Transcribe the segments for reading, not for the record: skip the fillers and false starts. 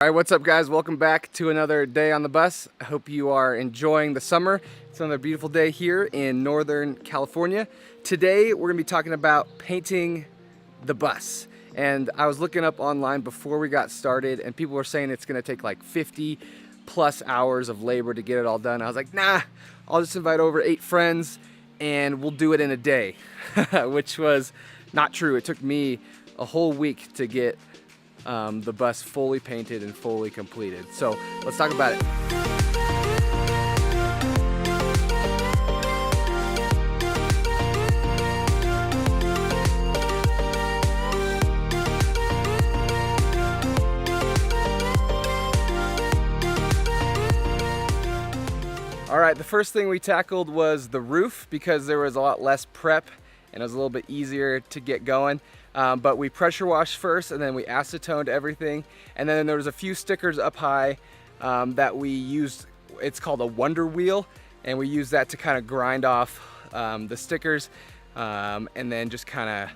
All right, what's up guys? Welcome back to another day on the bus. I hope you are enjoying the summer. It's another beautiful day here in Northern California. Today we're gonna be talking about painting the bus. And I was looking up online before we got started and people were saying it's gonna take like 50 plus hours of labor to get it all done. I was like, nah, I'll just invite over 8 friends and we'll do it in a day, which was not true. It took me a whole week to get the bus fully painted and fully completed. So let's talk about it. All right, the first thing we tackled was the roof because there was a lot less prep and it was a little bit easier to get going. But we pressure washed first and then we acetoned everything. And then there was a few stickers up high that we used. It's called a Wonder Wheel. And we used that to kind of grind off the stickers and then just kind of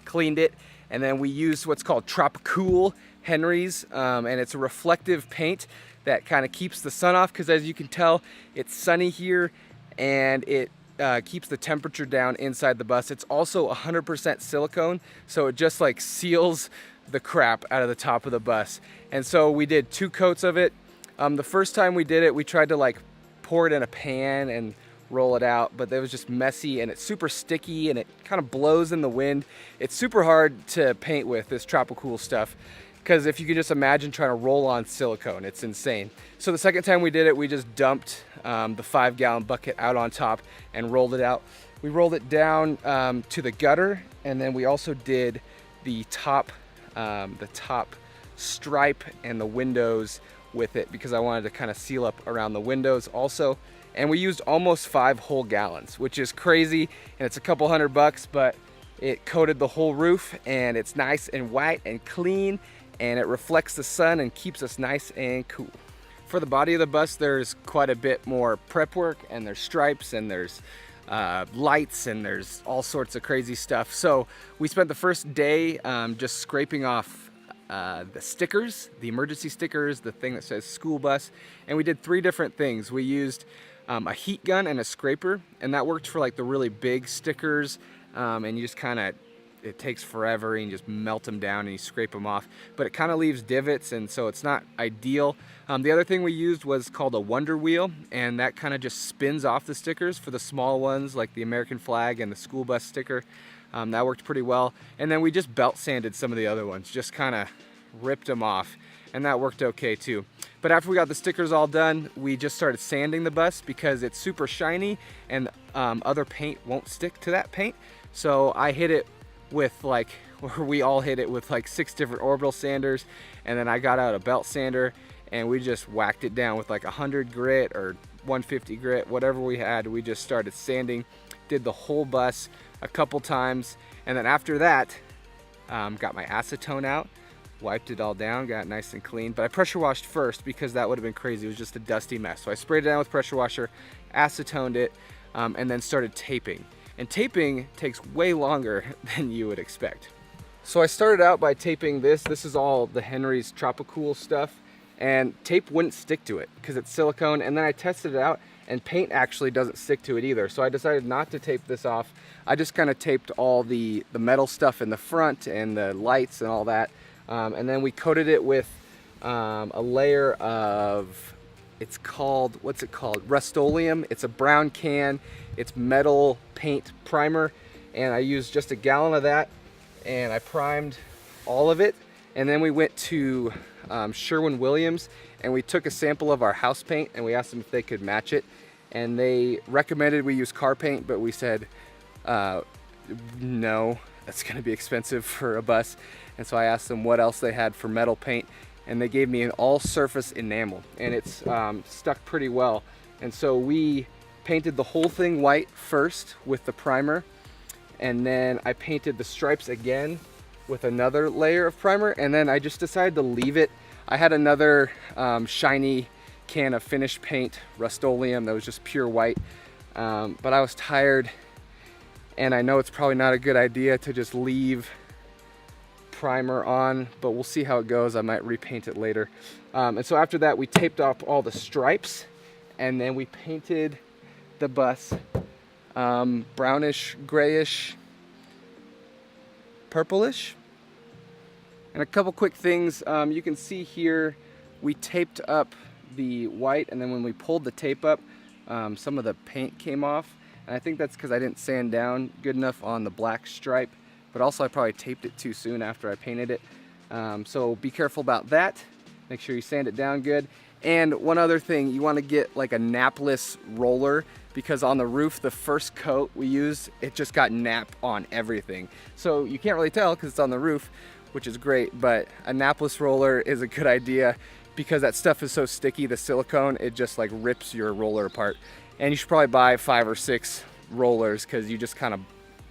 cleaned it. And then we used what's called Tropicool Henry's and it's a reflective paint that kind of keeps the sun off because as you can tell, it's sunny here and it keeps the temperature down inside the bus. It's also 100% silicone, so it just like seals the crap out of the top of the bus. And so we did 2 coats of it. The first time we did it, we tried to like pour it in a pan and roll it out, but it was just messy and it's super sticky and it kind of blows in the wind. It's super hard to paint with this Tropicool stuff because if you can just imagine trying to roll on silicone, it's insane. So the second time we did it, we just dumped the 5-gallon bucket out on top and rolled it out. We rolled it down to the gutter, and then we also did the top stripe and the windows with it because I wanted to kind of seal up around the windows also. And we used almost 5 whole gallons, which is crazy, and it's a couple $100, but it coated the whole roof and it's nice and white and clean and it reflects the sun and keeps us nice and cool. For the body of the bus, there's quite a bit more prep work and there's stripes and there's lights and there's all sorts of crazy stuff. So we spent the first day just scraping off the stickers, the emergency stickers, the thing that says school bus, and we did 3 different things. We used a heat gun and a scraper, and that worked for like the really big stickers, and you just kind of, it takes forever and you just melt them down and you scrape them off, but it kind of leaves divots and so it's not ideal. The other thing we used was called a Wonder Wheel, and that kind of just spins off the stickers for the small ones like the American flag and the school bus sticker. That worked pretty well. And then we just belt sanded some of the other ones, just kind of ripped them off, and that worked okay too. But after we got the stickers all done, we just started sanding the bus because it's super shiny and other paint won't stick to that paint. So I hit it with like, or we all hit it with like 6 different orbital sanders, and then I got out a belt sander and we just whacked it down with like 100 grit or 150 grit, whatever we had. We just started sanding, did the whole bus a couple times, and then after that got my acetone out, wiped it all down, got it nice and clean. But I pressure washed first because that would have been crazy. It was just a dusty mess. So I sprayed it down with pressure washer, acetoned it, and then started taping. And taping takes way longer than you would expect. So I started out by taping this. This is all the Henry's Tropicool stuff, and tape wouldn't stick to it because it's silicone. And then I tested it out and paint actually doesn't stick to it either. So I decided not to tape this off. I just kind of taped all the metal stuff in the front and the lights and all that. And then we coated it with a layer of, it's called, what's it called? Rust-Oleum. It's a brown can. It's metal paint primer, and I used just 1 gallon of that, and I primed all of it. And then we went to Sherwin-Williams, and we took a sample of our house paint, and we asked them if they could match it. And they recommended we use car paint, but we said, no, that's gonna be expensive for a bus. And so I asked them what else they had for metal paint, and they gave me an all-surface enamel, and it's stuck pretty well. And so we painted the whole thing white first with the primer, and then I painted the stripes again with another layer of primer, and then I just decided to leave it. I had another shiny can of finished paint, Rust-Oleum, that was just pure white, but I was tired, and I know it's probably not a good idea to just leave primer on, but we'll see how it goes. I might repaint it later. And so after that, we taped off all the stripes, and then we painted the bus brownish, grayish, purplish. And a couple quick things. You can see here we taped up the white, and then when we pulled the tape up, some of the paint came off. And I think that's because I didn't sand down good enough on the black stripe, but also I probably taped it too soon after I painted it. So be careful about that. Make sure you sand it down good. And one other thing, you want to get like a napless roller, because on the roof, the first coat we used, it just got nap on everything. So you can't really tell because it's on the roof, which is great, but a napless roller is a good idea because that stuff is so sticky, the silicone, it just like rips your roller apart. And you should probably buy 5 or 6 rollers because you just kind of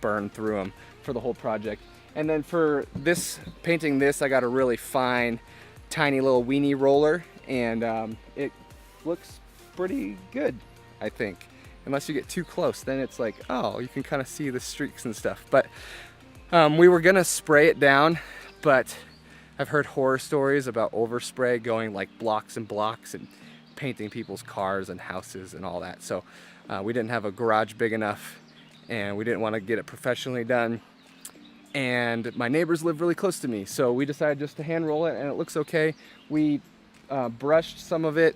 burn through them for the whole project. And then for this, painting this, I got a really fine, tiny little weenie roller, and it looks pretty good, I think. Unless you get too close, then it's like, oh, you can kind of see the streaks and stuff. But we were gonna spray it down, but I've heard horror stories about overspray going like blocks and blocks and painting people's cars and houses and all that. So we didn't have a garage big enough, and we didn't want to get it professionally done. And my neighbors live really close to me, so we decided just to hand roll it, and it looks okay. We brushed some of it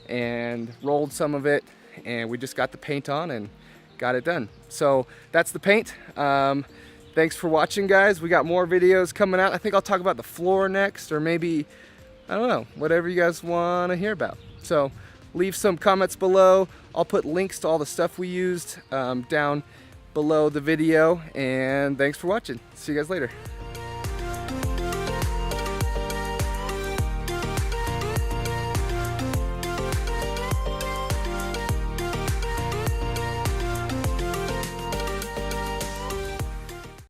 and rolled some of it, and we just got the paint on and got it done. So that's the paint. Thanks for watching, guys. We got more videos coming out. I think I'll talk about the floor next, or maybe, I don't know, whatever you guys want to hear about. So leave some comments below. I'll put links to all the stuff we used down below the video, and thanks for watching. See you guys later.